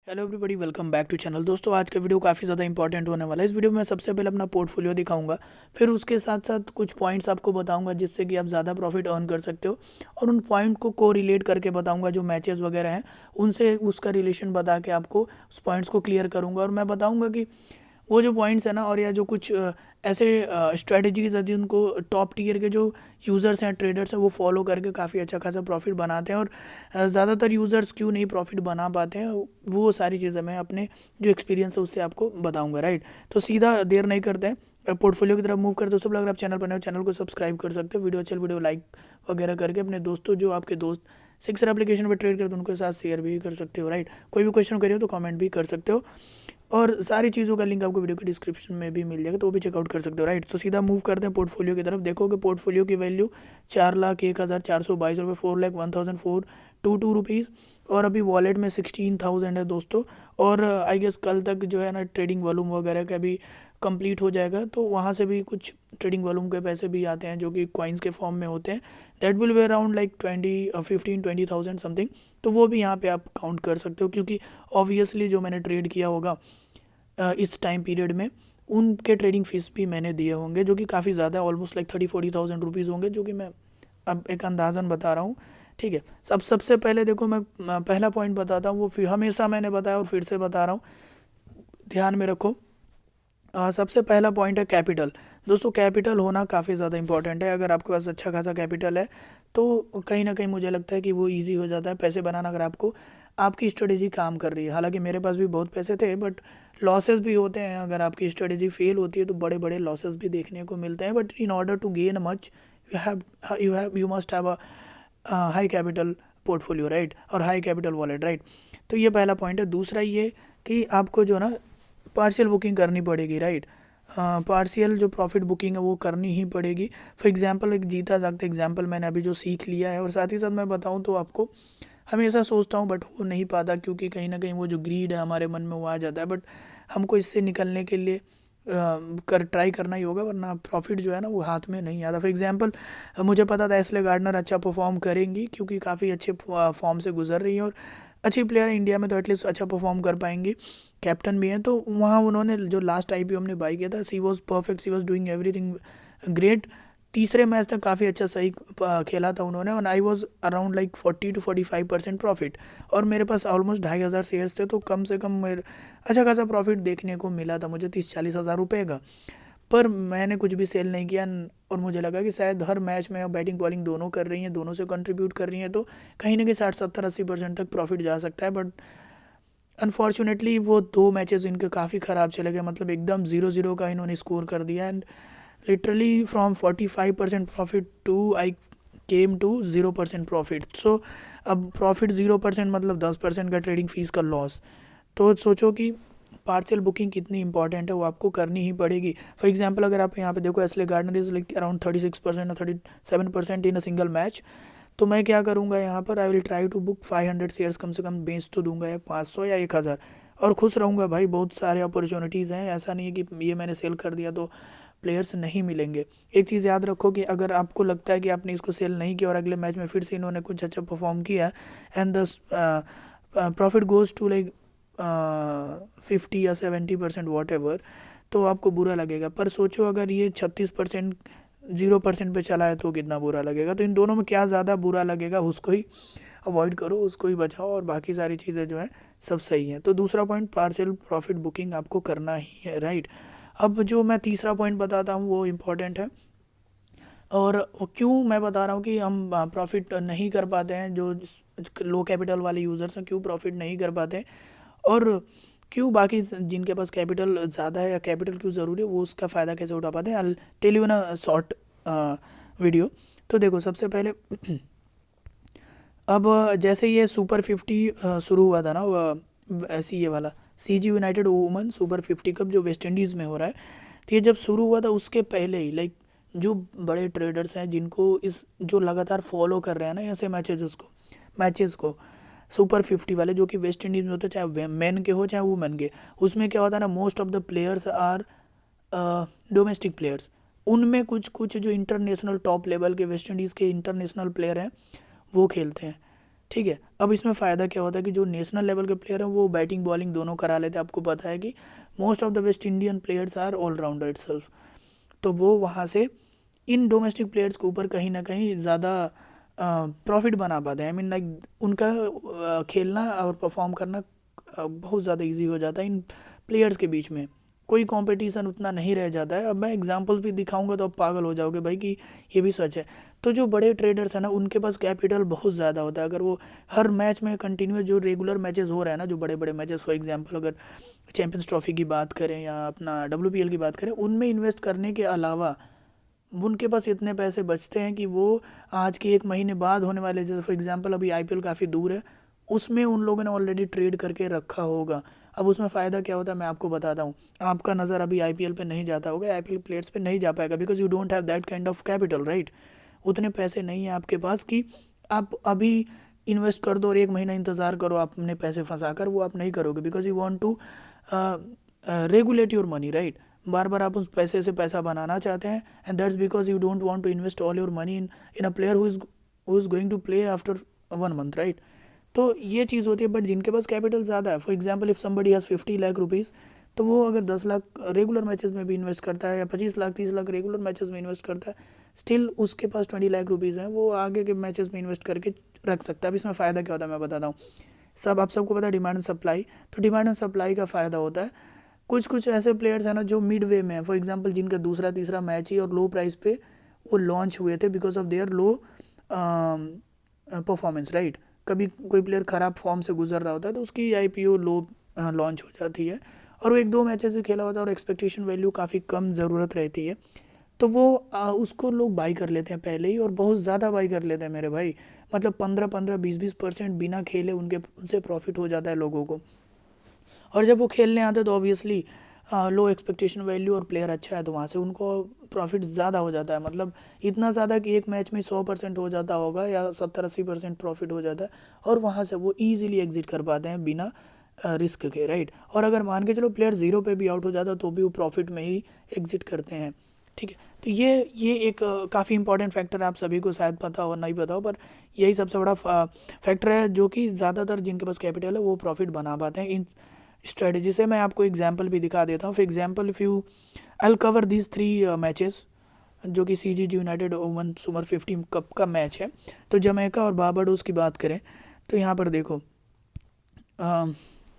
Hello everybody, welcome back to channel. दोस्तों, आज का वीडियो काफ़ी ज़्यादा इंपॉर्टेंट होने वाला है। इस वीडियो में सबसे पहले अपना पोर्टफोलियो दिखाऊंगा, फिर उसके साथ साथ कुछ पॉइंट्स आपको बताऊंगा जिससे कि आप ज़्यादा प्रॉफिट अर्न कर सकते हो, और उन पॉइंट को रिलेट करके बताऊंगा जो मैचेस वगैरह हैं उनसे उसका रिलेशन बता के आपको उस पॉइंट्स को क्लियर करूँगा। और मैं बताऊँगा कि वो जो पॉइंट्स है ना, और या जो कुछ ऐसे स्ट्रेटजीज है जिनको टॉप टीयर के जो यूज़र्स हैं, ट्रेडर्स हैं, वो फॉलो करके काफ़ी अच्छा खासा प्रॉफिट बनाते हैं। और ज़्यादातर यूज़र्स क्यों नहीं प्रॉफिट बना पाते हैं, वो सारी चीज़ें मैं अपने जो एक्सपीरियंस है उससे आपको बताऊंगा। राइट, तो सीधा देर नहीं करते हैं, पोर्टफोलियो की तरफ मूव करते हो। सब लोग, अगर आप चैनल पर नए हो, चैनल को सब्सक्राइब कर सकते हो। वीडियो लाइक वगैरह करके अपने दोस्तों, जो आपके दोस्त सिक्सर एप्लीकेशन पर ट्रेड करते हैं, उनके साथ शेयर भी कर सकते हो। राइट, कोई भी क्वेश्चन करिए तो कमेंट भी कर सकते हो, और सारी चीज़ों का लिंक आपको वीडियो के डिस्क्रिप्शन में भी मिल जाएगा, तो वो भी चेकआउट कर सकते हो। राइट, तो सीधा मूव करते हैं पोर्टफोलियो की तरफ। देखोगे पोर्टफोलियो की वैल्यू 4,01,422 रुपये, 4,01,422 रुपीज़, और अभी वॉलेट में 16,000 है दोस्तों। और आई गेस कल तक जो है ना ट्रेडिंग वॉल्यूम वगैरह का भी कंप्लीट हो जाएगा, तो वहाँ से भी कुछ ट्रेडिंग वॉल्यूम के पैसे भी आते हैं जो कि कॉइन्स के फॉर्म में होते हैं। That will be around like 15-20,000 something, तो वो भी यहाँ पे आप काउंट कर सकते हो, क्योंकि ऑब्वियसली जो मैंने ट्रेड किया होगा इस टाइम पीरियड में, उनके ट्रेडिंग फीस भी मैंने दिए होंगे, जो कि काफ़ी ज़्यादा है, ऑलमोस्ट लाइक 30-40,000 रुपीज़ होंगे, जो कि मैं अब एक अंदाज़न बता रहा हूँ। ठीक है, सबसे पहले देखो, मैं पहला पॉइंट बताता हूँ, वो फिर हमेशा मैंने बताया और फिर से बता रहा हूँ, ध्यान में रखो। सबसे पहला पॉइंट है कैपिटल। दोस्तों, कैपिटल होना काफ़ी ज़्यादा इंपॉर्टेंट है। अगर आपके पास अच्छा खासा कैपिटल है तो कहीं ना कहीं मुझे लगता है कि वो इजी हो जाता है पैसे बनाना, अगर आपको आपकी स्ट्रेटेजी काम कर रही है। हालांकि मेरे पास भी बहुत पैसे थे, बट लॉसेस भी होते हैं। अगर आपकी स्ट्रेटेजी फेल होती है तो बड़े बड़े लॉसेस भी देखने को मिलते हैं, but in order to gain much you must have a high capital portfolio, right, और हाई कैपिटल वॉलेट। राइट, तो ये पहला पॉइंट है। दूसरा ये कि आपको जो ना पार्शियल बुकिंग करनी पड़ेगी। राइट, पार्शियल जो प्रॉफिट बुकिंग है वो करनी ही पड़ेगी। फॉर एग्जांपल, एक जीता जागता एग्जांपल मैंने अभी जो सीख लिया है, और साथ ही साथ मैं बताऊं तो आपको हमेशा सोचता हूँ बट हो नहीं पाता, क्योंकि कहीं ना कहीं वो जो ग्रीड है हमारे मन में वो आ जाता है। बट हमको इससे निकलने के लिए ट्राई करना ही होगा, वरना प्रॉफिट जो है ना वो हाथ में नहीं आता। फॉर एग्जांपल, मुझे पता था एस्ले गार्डनर अच्छा परफॉर्म करेंगी, क्योंकि काफ़ी अच्छे फॉर्म से गुजर रही है और अच्छी प्लेयर है इंडिया में, तो एटलीस्ट अच्छा परफॉर्म कर पाएंगी, कैप्टन भी हैं। तो वहाँ उन्होंने जो लास्ट आईपीओ हमने बाई किया था, she was perfect, she was doing everything great. तीसरे मैच तक काफ़ी अच्छा सही खेला था उन्होंने, और I was around like 40-45% profit, और मेरे पास ऑलमोस्ट 2,500 शेयर्स थे, तो कम से कम मेरे अच्छा खासा प्रॉफिट देखने को मिला था मुझे, 30-40 हज़ार रुपये का। पर मैंने कुछ भी सेल नहीं किया, और मुझे लगा कि शायद हर मैच में अब बैटिंग बॉलिंग दोनों कर रही हैं, दोनों से कंट्रीब्यूट कर रही हैं, तो कहीं ना कहीं 60-70-80% तक प्रॉफिट जा सकता है। बट अनफॉर्चुनेटली वो दो मैचेस इनके काफ़ी ख़राब चले गए, मतलब एकदम 0-0 का इन्होंने स्कोर कर दिया, and literally from 45% profit to I came to 0% profit. So अब प्रॉफिट 0% मतलब 10% का ट्रेडिंग फीस का लॉस। तो सोचो कि पार्शियल बुकिंग कितनी इंपॉर्टेंट है, वो आपको करनी ही पड़ेगी। फॉर एग्जांपल, अगर आप यहाँ पे देखो, Ashley Gardner is like around 36% और 37% इन अ सिंगल मैच, तो मैं क्या करूँगा यहाँ पर, I will try to book 500 shares, कम से कम बेच तो दूंगा, या 500 या 1,000, और खुश रहूँगा। भाई, बहुत सारे अपॉर्चुनिटीज़ हैं, ऐसा नहीं है कि ये मैंने सेल कर दिया तो प्लेयर्स नहीं मिलेंगे। एक चीज़ याद रखो कि अगर आपको लगता है कि आपने इसको सेल नहीं किया और अगले मैच में फिर से इन्होंने कुछ अच्छा परफॉर्म किया, and the profit goes to like 50 या 70% वॉट एवर, तो आपको बुरा लगेगा। पर सोचो, अगर ये 36% 0% पे चला है तो कितना बुरा लगेगा। तो इन दोनों में क्या ज़्यादा बुरा लगेगा, उसको ही अवॉइड करो, उसको ही बचाओ, और बाकी सारी चीज़ें जो हैं सब सही हैं। तो दूसरा पॉइंट, पार्शियल प्रॉफिट बुकिंग आपको करना ही है। राइट, अब जो मैं तीसरा पॉइंट बताता हूँ वो इम्पोर्टेंट है, और क्यों मैं बता रहा हूँ कि हम प्रॉफिट नहीं कर पाते हैं, जो लो कैपिटल वाले यूज़र्स हैं क्यों प्रॉफिट नहीं कर पाते हैं, और क्यों बाकी जिनके पास कैपिटल ज़्यादा है या कैपिटल क्यों ज़रूरी है वो उसका फ़ायदा कैसे उठा पाते हैं। आई टेल यू ना शॉर्ट वीडियो। तो देखो, सबसे पहले अब जैसे ये सुपर 50 शुरू हुआ था ना, सी ए वाला CG United women super 50 cup जो वेस्ट इंडीज़ में हो रहा है, तो ये जब शुरू हुआ था उसके पहले ही लाइक जो बड़े ट्रेडर्स हैं जिनको इस जो लगातार फॉलो कर रहे हैं ना ऐसे मैचेस को सुपर 50 वाले, जो कि वेस्ट इंडीज़ में होते हैं, चाहे मेन के हो चाहे वुमेन के, उसमें क्या होता है ना, most of the players are domestic players. उनमें कुछ कुछ जो इंटरनेशनल टॉप लेवल के वेस्ट इंडीज़ के इंटरनेशनल प्लेयर हैं वो खेलते हैं। ठीक है। अब इसमें फ़ायदा क्या होता है कि जो नेशनल लेवल के प्लेयर हैं वो बैटिंग बॉलिंग दोनों करा लेते हैं। आपको पता है कि most of the West Indian players are allrounder itself, तो वो वहाँ से इन डोमेस्टिक प्लेयर्स के ऊपर कहीं ना कहीं ज़्यादा प्रॉफिट बना पाते हैं। आई मीन लाइक उनका खेलना और परफॉर्म करना बहुत ज़्यादा इजी हो जाता है इन प्लेयर्स के बीच में। कोई कंपटीशन उतना नहीं रह जाता है। अब मैं एग्जांपल्स भी दिखाऊंगा तो आप पागल हो जाओगे भाई कि ये भी सच है। तो जो बड़े ट्रेडर्स हैं ना उनके पास कैपिटल बहुत ज़्यादा होता है। अगर वो हर मैच में कंटिन्यूस जो रेगुलर मैचेस हो रहे हैं ना, जो बड़े बड़े मैचेस, फॉर एग्जांपल अगर चैंपियंस ट्रॉफी की बात करें या अपना WPL की बात करें, उनमें इन्वेस्ट करने के अलावा उनके पास इतने पैसे बचते हैं कि वो आज के 1 महीने बाद होने वाले, जैसे फॉर एग्जांपल अभी IPL काफ़ी दूर है, उसमें उन लोगों ने ऑलरेडी ट्रेड करके रखा होगा। अब उसमें फ़ायदा क्या होता है मैं आपको बताता हूँ। आपका नज़र अभी IPL पे नहीं जाता होगा, IPL प्लेयर्स पे नहीं जा पाएगा, because you don't have that kind of capital, right. उतने पैसे नहीं है आपके पास कि आप अभी इन्वेस्ट कर दो और 1 महीना इंतज़ार करो अपने पैसे फंसा कर, वो आप नहीं करोगे, because you want to regulate your money, right. बार बार आप उस पैसे से पैसा बनाना चाहते हैं, and that's because you don't want to invest all your money in a player who is going to play after 1 month, right. तो ये चीज़ होती है। बट जिनके पास कैपिटल ज़्यादा है, for example if somebody has 50 lakh rupees, तो वो अगर 10 लाख रेगुलर मैचेस में भी इन्वेस्ट करता है या 25 लाख 30 लाख रेगुलर मैचेस में इन्वेस्ट करता है, स्टिल उसके पास 20 लाख रुपीज़ हैं, वो आगे के मैचेस में इन्वेस्ट करके रख सकता है। अब इसमें फ़ायदा क्या होता है मैं बताता हूँ। आप सबको पता है डिमांड एंड सप्लाई, तो डिमांड एंड सप्लाई का फ़ायदा होता है। कुछ कुछ ऐसे प्लेयर्स हैं ना जो मिड वे में है, फॉर एग्जांपल जिनका दूसरा तीसरा मैच ही और लो प्राइस पे वो लॉन्च हुए थे because of their low performance, right. कभी कोई प्लेयर ख़राब फॉर्म से गुजर रहा होता है तो उसकी IPO लो लॉन्च हो जाती है, और वो 1-2 मैचेस से खेला होता है और एक्सपेक्टेशन वैल्यू काफ़ी कम ज़रूरत रहती है, तो वो उसको लोग बाई कर लेते हैं पहले ही, और बहुत ज़्यादा बाई कर लेते हैं मेरे भाई। मतलब 15-15 20-20% बिना खेले उनसे प्रॉफिट हो जाता है लोगों को। और जब वो खेलने आते तो ऑब्वियसली लो एक्सपेक्टेशन वैल्यू और प्लेयर अच्छा है तो वहाँ से उनको प्रॉफिट ज़्यादा हो जाता है। मतलब इतना ज़्यादा कि एक मैच में 100% हो जाता होगा या 70-80% प्रॉफिट हो जाता है, और वहाँ से वो ईजिली एग्जिट कर पाते हैं बिना रिस्क के, राइट। और अगर मान के चलो प्लेयर ज़ीरो पे भी आउट हो जाता तो भी वो प्रॉफिट में ही एग्जिट करते हैं, ठीक है। तो ये एक काफ़ी इंपॉर्टेंट फैक्टर है, आप सभी को शायद पता हो नहीं पता हो, पर यही सबसे बड़ा फैक्टर है जो कि ज़्यादातर जिनके पास कैपिटल है वो प्रॉफिट बना पाते हैं इन स्ट्रेटजी से। मैं आपको एग्जांपल भी दिखा देता हूँ। For example if you I will cover these 3 matches जो कि CGG United oven super 50 cup का मैच है। तो जमैका और बारबाडोस की बात करें तो यहाँ पर देखो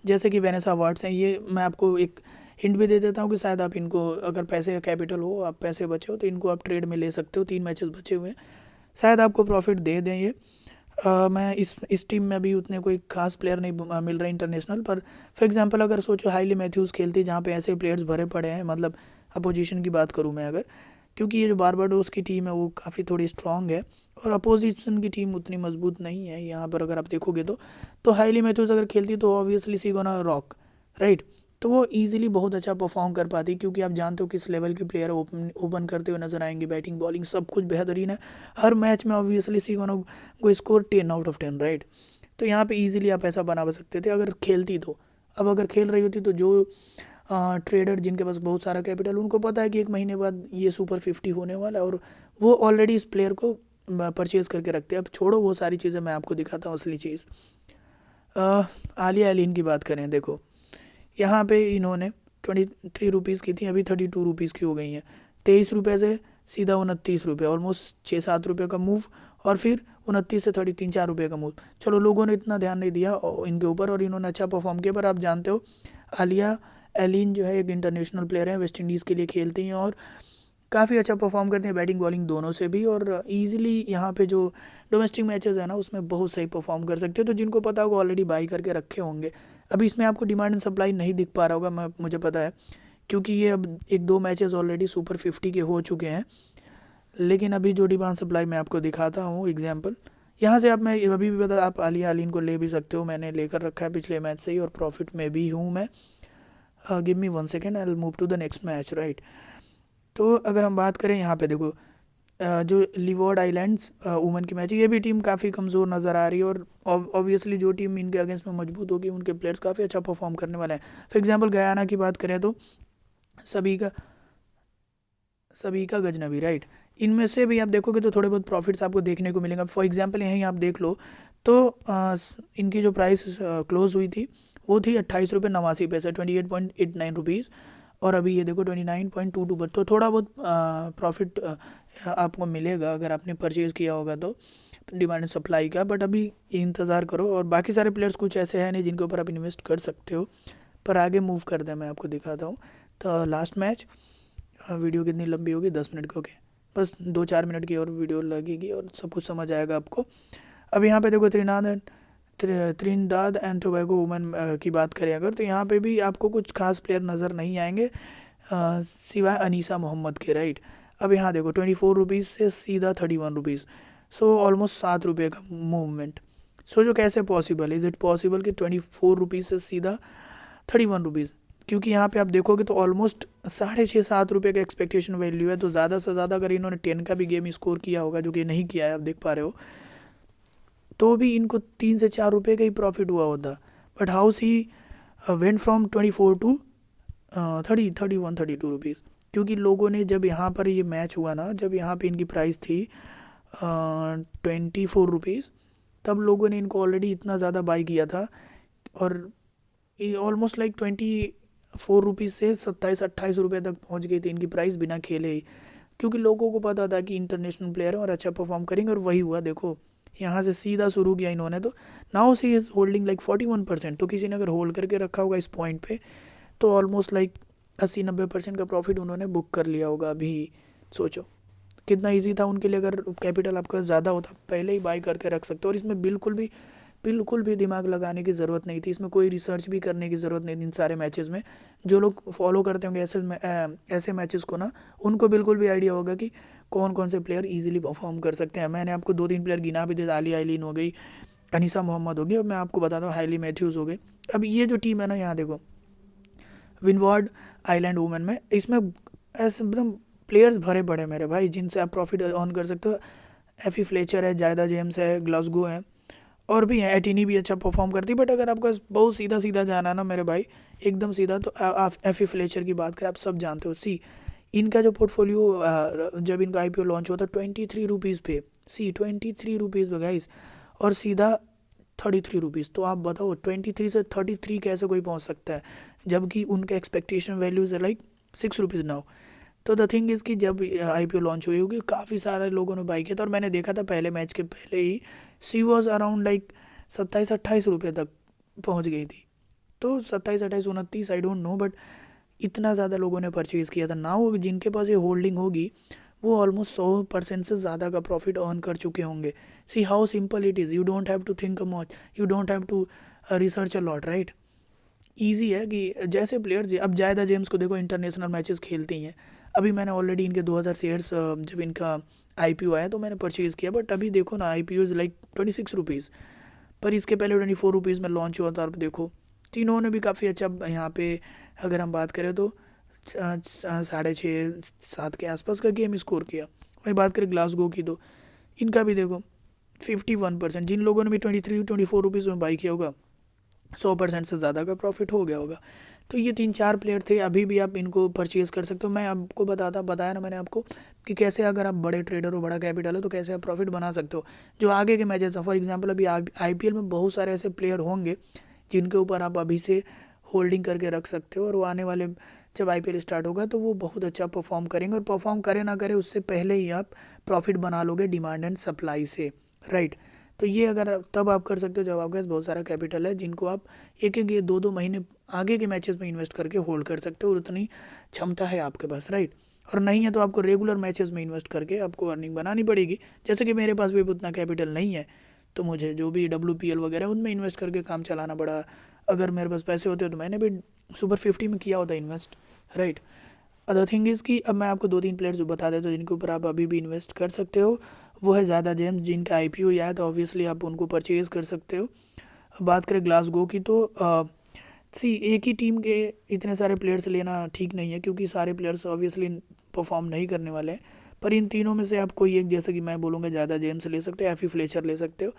जैसे कि वेनेसा अवार्ड्स हैं, ये मैं आपको एक हिंट भी दे देता हूँ कि शायद आप इनको, अगर पैसे का कैपिटल हो, आप पैसे बचे हो तो इनको आप ट्रेड में ले सकते हो। 3 मैचेस बचे हुए हैं, शायद आपको प्रॉफिट दे दें ये। मैं इस टीम में अभी उतने कोई खास प्लेयर नहीं मिल रहे इंटरनेशनल, पर फॉर एग्जांपल अगर सोचो हाईली मैथ्यूज़ खेलती जहाँ पे ऐसे प्लेयर्स भरे पड़े हैं, मतलब अपोजिशन की बात करूँ मैं अगर, क्योंकि ये जो बारबाडोस की टीम है वो काफ़ी थोड़ी स्ट्रांग है और अपोजिशन की टीम उतनी मजबूत नहीं है यहाँ पर। अगर आप देखोगे तो हाईली मैथ्यूज़ अगर खेलती तो obviously see gonna rock, right. तो वो ईजिली बहुत अच्छा परफॉर्म कर पाती, क्योंकि आप जानते हो किस लेवल के प्लेयर ओपन करते हुए नजर आएंगे। बैटिंग बॉलिंग सब कुछ बेहतरीन है हर मैच में, obviously see gonna go score 10 out of 10, right. तो यहाँ पे इजीली आप ऐसा बना सकते थे अगर खेलती तो। अब अगर खेल रही होती तो जो ट्रेडर जिनके पास बहुत सारा कैपिटल, उनको पता है कि 1 महीने बाद ये सुपर 50 होने वाला है और वो ऑलरेडी इस प्लेयर को परचेज़ करके रखते हैं। अब छोड़ो वो सारी चीज़ें, मैं आपको दिखाता हूँ असली चीज़। आलिया अलीन की बात करें, देखो यहाँ पे इन्होंने 23 रुपीज़ की थी, अभी 32 रुपीज़ की हो गई हैं। 23 रुपये से सीधा 29 रुपये, ऑलमोस्ट 6-7 रुपये का मूव, और फिर 29 से 3-4 रुपये का मूव। चलो लोगों ने इतना ध्यान नहीं दिया इनके ऊपर और इन्होंने अच्छा परफॉर्म किया। पर आप जानते हो आलिया एलिन जो है एक इंटरनेशनल प्लेयर है, वेस्ट इंडीज़ के लिए खेलती हैं और काफ़ी अच्छा परफॉर्म करते हैं बैटिंग बॉलिंग दोनों से भी, और ईजिली यहाँ पे जो डोमेस्टिक मैचेस है ना उसमें बहुत सही परफॉर्म कर सकते हो। तो जिनको पता होगा ऑलरेडी बाई करके रखे होंगे। अभी इसमें आपको डिमांड एंड सप्लाई नहीं दिख पा रहा होगा, मुझे पता है, क्योंकि ये अब 1-2 मैचेस ऑलरेडी सुपर 50 के हो चुके हैं। लेकिन अभी जो डिमांड सप्लाई मैं आपको दिखाता हूँ एग्जाम्पल, यहाँ से आप, मैं अभी भी बता, आप आलिया अलीन को ले भी सकते हो, मैंने लेकर रखा है पिछले मैच से ही और प्रॉफिट में भी हूँ मैं। Give me 1 second, I will move to the next match, right. तो अगर हम बात करें यहाँ पे देखो जो लिवर्ड आइलैंड्स वुमेन की मैच है, ये भी टीम काफ़ी कमज़ोर नज़र आ रही है, और ऑब्वियसली जो टीम इनके अगेंस्ट में मजबूत होगी उनके प्लेयर्स काफ़ी अच्छा परफॉर्म करने वाले हैं। फॉर एग्जांपल गयाना की बात करें तो सभी का गजनबी, राइट। इनमें से भी आप देखोगे तो थोड़े बहुत प्रॉफिट्स आपको देखने को मिलेंगे। फॉर एग्जांपल यहीं आप देख लो तो इनकी जो प्राइस क्लोज हुई थी वो थी 28 रुपये 89 पैसे, 28.89 रुपीज़। और अभी ये देखो 29.22 पर, तो थोड़ा बहुत प्रॉफिट आपको मिलेगा अगर आपने परचेज़ किया होगा तो, डिमांड एंड सप्लाई का। बट अभी इंतज़ार करो। और बाकी सारे प्लेयर्स कुछ ऐसे हैं नहीं जिनके ऊपर आप इन्वेस्ट कर सकते हो, पर आगे मूव कर दें मैं आपको दिखाता हूँ। तो लास्ट मैच, वीडियो कितनी लंबी होगी, 10 मिनट की, ओके, बस 2-4 मिनट की और वीडियो लगेगी और सब कुछ समझ आएगा आपको। अब यहाँ पे देखो त्रिनिदाद एंड टोबैगो वुमेन की बात करें अगर, तो यहाँ पे भी आपको कुछ खास प्लेयर नज़र नहीं आएंगे सिवाय अनीसा मोहम्मद के, राइट। अब यहाँ देखो 24 रुपीज़ से सीधा 31 रुपीज़, सो ऑलमोस्ट 7 रुपये का मूवमेंट। सोचो कैसे पॉसिबल है, इज़ इट पॉसिबल कि 24 रुपीज़ से सीधा 31 रुपीज़? क्योंकि यहाँ पे आप देखोगे तो ऑलमोस्ट 6.5-7 रुपये का एक्सपेक्टेशन वैल्यू है। तो ज़्यादा से ज़्यादा अगर इन्होंने 10 का भी गेम स्कोर किया होगा, जो कि नहीं किया है, आप देख पा रहे हो, तो भी इनको 3 से 4 रुपये का ही प्रॉफिट हुआ होता। बट हाउस ही वेंट फ्रॉम 24 टू 31-32 रुपीज़, क्योंकि लोगों ने जब यहाँ पर ये मैच हुआ ना, जब यहाँ पे इनकी प्राइस थी 24 रुपीज़, तब लोगों ने इनको ऑलरेडी इतना ज़्यादा बाई किया था। और ऑलमोस्ट लाइक 24 रुपीज़ से 27-28 रुपये तक पहुँच गई थी इनकी प्राइस बिना खेले ही, क्योंकि लोगों को पता था कि इंटरनेशनल प्लेयर है और अच्छा परफॉर्म करेंगे। और वही हुआ, देखो यहाँ से सीधा शुरू किया इन्होंने। तो now see is holding like 41%। तो किसी ने अगर होल्ड करके रखा होगा इस पॉइंट पे, तो ऑलमोस्ट लाइक 80-90% का प्रॉफिट उन्होंने बुक कर लिया होगा अभी। सोचो कितना इजी था उनके लिए। अगर कैपिटल आपका ज़्यादा होता, पहले ही बाई करके रख सकते हो। और इसमें बिल्कुल भी दिमाग लगाने की ज़रूरत नहीं थी, इसमें कोई रिसर्च भी करने की ज़रूरत नहीं थी। इन सारे मैचेस में जो लोग फॉलो करते होंगे ऐसे मैचेस को ना, उनको बिल्कुल भी आइडिया होगा कि कौन कौन से प्लेयर इजीली परफॉर्म कर सकते हैं। मैंने आपको 2-3 प्लेयर गिना भी दिए, आली आइलिन हो गई, अनीसा मोहम्मद हो गई, और मैं आपको बताता हूँ हाईली मैथ्यूज़ हो गई। अब ये जो टीम है ना, यहाँ देखो विंडवार्ड आइलैंड वुमेन में, इसमें ऐसे एकदम प्लेयर्स भरे पड़े मेरे भाई, जिनसे आप प्रॉफिट ऑन कर सकते हो। एफी फ्लेचर है, जायदा जेम्स है, ग्लासगो है, और भी है, एटिनी भी अच्छा परफॉर्म करती है। बट अगर आपका बहुत सीधा सीधा जाना है ना मेरे भाई, एकदम सीधा, तो आप एफी फ्लेचर की बात करें, आप सब जानते हो। सी इनका जो पोर्टफोलियो जब इनका आईपीओ लॉन्च हुआ था 23 रुपीज़ पे, सी 23 रुपीज़ पे गाइस, और सीधा 33 रुपीज़। तो आप बताओ 23 से 33 कैसे कोई पहुंच सकता है, जबकि उनका एक्सपेक्टेशन वैल्यूज है लाइक 6 रुपीज़ नाउ। तो द थिंग इज़ कि जब आईपीओ लॉन्च हुई होगी, काफ़ी सारे लोगों ने बाई किया था। और मैंने देखा था पहले मैच के पहले ही सी वॉज अराउंड लाइक 27-28 रुपये तक पहुंच गई थी। तो 27-28-29, आई डोंट नो, बट इतना ज़्यादा लोगों ने परचेज़ किया था ना। वो जिनके पास ये होल्डिंग होगी, वो ऑलमोस्ट 100% से ज़्यादा का प्रॉफिट अर्न कर चुके होंगे। See how simple it is, you don't have to think much, you don't have to research a lot, right. Easy है कि जैसे प्लेयर्स, अब जायदा जेम्स को देखो इंटरनेशनल मैचेस खेलती हैं। अभी मैंने ऑलरेडी इनके 2000 शेयर्स, जब इनका आईपीओ आया तो मैंने परचेज़ किया। बट अभी देखो ना, आईपीओ इज़ लाइक 26 रुपीज़, पर इसके पहले 24 रुपीज़ में लॉन्च हुआ था। अब देखो तीनों ने भी काफ़ी अच्छा, यहाँ पे अगर हम बात करें तो 6.5-7 के आसपास का गेम स्कोर किया। वही बात करें ग्लासगो की, तो इनका भी देखो 51%। जिन लोगों ने भी 23-24 रुपीज़ में बाई किया होगा, 100% से ज़्यादा का प्रॉफिट हो गया होगा। तो ये 3-4 प्लेयर थे, अभी भी आप इनको परचेज़ कर सकते हो। मैं आपको बताया ना मैंने आपको कि कैसे अगर आप बड़े ट्रेडर हो, बड़ा कैपिटल हो, तो कैसे आप प्रॉफिट बना सकते हो। जो आगे के मैचेस हैं, फॉर एग्जांपल अभी आईपीएल में बहुत सारे ऐसे प्लेयर होंगे जिनके ऊपर आप अभी से होल्डिंग करके रख सकते हो। और वो आने वाले जब आईपीएल स्टार्ट होगा तो वो बहुत अच्छा परफॉर्म करेंगे। और परफॉर्म करे ना करे, उससे पहले ही आप प्रॉफिट बना लोगे डिमांड एंड सप्लाई से, राइट। तो ये अगर तब आप कर सकते हो जब आपके पास बहुत सारा कैपिटल है, जिनको आप एक एक 2-2 महीने आगे के मैचेस में इन्वेस्ट करके होल्ड कर सकते हो, और उतनी क्षमता है आपके पास, राइट। और नहीं है तो आपको रेगुलर मैचेस में इन्वेस्ट करके आपको अर्निंग बनानी पड़ेगी। जैसे कि मेरे पास भी उतना कैपिटल नहीं है, तो मुझे जो भी WPL वगैरह उनमें इन्वेस्ट करके काम चलाना पड़ा। अगर मेरे पास पैसे होते तो मैंने भी सुपर 50 में किया होता invest, right. Other thing is कि अब मैं आपको 2-3 प्लेयर्स जो बता देता हूँ जिनके ऊपर आप अभी भी इन्वेस्ट कर सकते हो। वो है ज़्यादा जेम्स, जिनका आईपीओ आया है, तो ऑब्वियसली आप उनको परचेज़ कर सकते हो। बात करें ग्लासगो की, तो सी एक ही टीम के इतने सारे प्लेयर्स लेना ठीक नहीं है, क्योंकि सारे प्लेयर्स ऑब्वियसली परफॉर्म नहीं करने वाले हैं। पर इन तीनों में से आप कोई एक, जैसे कि मैं बोलूँगा ज़्यादा जेम्स ले सकते हो, एफी फ्लेचर ले सकते हो।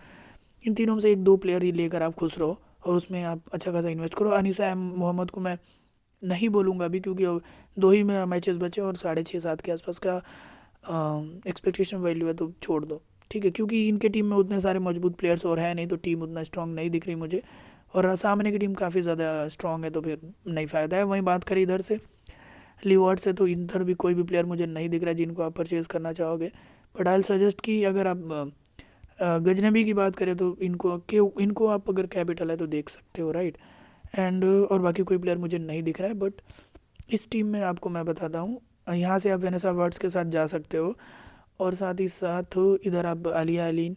इन तीनों में से 1-2 प्लेयर ही लेकर आप खुश रहो, और उसमें आप अच्छा खासा इन्वेस्ट करो। अनीसा मोहम्मद को मैं नहीं बोलूँगा अभी, क्योंकि 2 ही मैचेस बचे और 6.5-7 के आसपास का एक्सपेक्टेशन वैल्यू है, तो छोड़ दो, ठीक है, क्योंकि इनके टीम में उतने सारे मजबूत प्लेयर्स और है नहीं, तो टीम उतना स्ट्रांग नहीं दिख रही मुझे, और सामने की टीम काफ़ी ज़्यादा स्ट्रांग है, तो फिर नहीं फ़ायदा है। वहीं बात करें इधर से लीवर्ड से, तो इधर भी कोई भी प्लेयर मुझे नहीं दिख रहा है जिनको आप परचेज़ करना चाहोगे। बट आई सजेस्ट कि अगर आप गजनबी की बात करें तो इनको आप अगर कैपिटल है तो देख सकते हो, राइट। एंड और बाकी कोई प्लेयर मुझे नहीं दिख रहा है, बट इस टीम में आपको मैं बताता हूँ, यहाँ से आप वेनेसा वर्ड्स के साथ जा सकते हो, और साथ ही साथ इधर आप आलिया अलीन,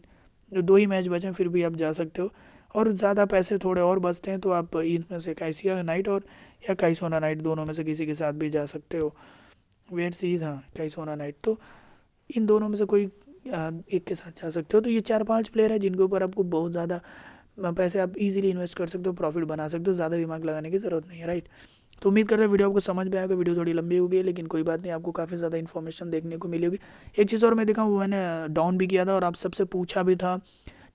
जो 2 ही मैच बचे हैं फिर भी आप जा सकते हो। और ज़्यादा पैसे थोड़े और बचते हैं तो आप इनमें से काइसिया नाइट और या काइसोना नाइट, दोनों में से किसी के साथ भी जा सकते हो। वेट सीरीज, हाँ काइसोना नाइट, तो इन दोनों में से कोई एक के साथ जा सकते हो। तो ये 4-5 प्लेयर है जिनके ऊपर आपको बहुत ज़्यादा पैसे आप इजीली इन्वेस्ट कर सकते हो, प्रॉफिट बना सकते हो, ज़्यादा दिमाग लगाने की ज़रूरत नहीं है, राइट। तो उम्मीद करते हैं वीडियो आपको समझ में आएगा। वीडियो थोड़ी लंबी हो गई, लेकिन कोई बात नहीं, आपको काफ़ी ज़्यादा इन्फॉर्मेशन देखने को मिली होगी। एक चीज़ और मैं दिखाऊँ, वो मैंने डाउन भी किया था और आप सबसे पूछा भी था,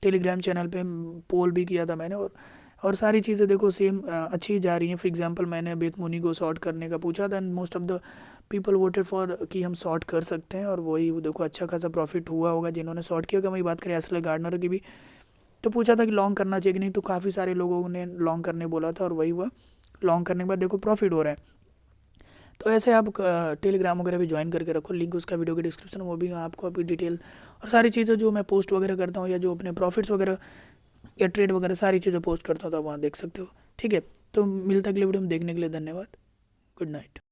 टेलीग्राम चैनल पे पोल भी किया था मैंने, और सारी चीज़ें देखो सेम अच्छी जा रही हैं। फॉर एग्जांपल मैंने बेत मुनी को सॉर्ट करने का पूछा था, and most of the people voted for कि हम सॉर्ट कर सकते हैं, और वही देखो अच्छा खासा प्रॉफिट हुआ होगा जिन्होंने सॉर्ट किया। वही बात करें एसले गार्डनर की भी, तो पूछा था कि लॉन्ग करना चाहिए कि नहीं, तो काफ़ी सारे लोगों ने लॉन्ग करने बोला था, और वही हुआ, लॉन्ग करने के बाद देखो प्रॉफिट हो रहा है। तो ऐसे आप टेलीग्राम वगैरह भी ज्वाइन करके रखो, लिंक उसका वीडियो के डिस्क्रिप्शन में, वो भी आपको अभी डिटेल और सारी चीज़ें जो मैं पोस्ट वगैरह करता हूँ, या जो अपने प्रॉफिट्स वगैरह या ट्रेड वगैरह सारी चीज़ें पोस्ट करता हूँ, तो आप वहाँ देख सकते हो। ठीक है, तो मिलता है अगले वीडियो में, देखने के लिए धन्यवाद। Good night.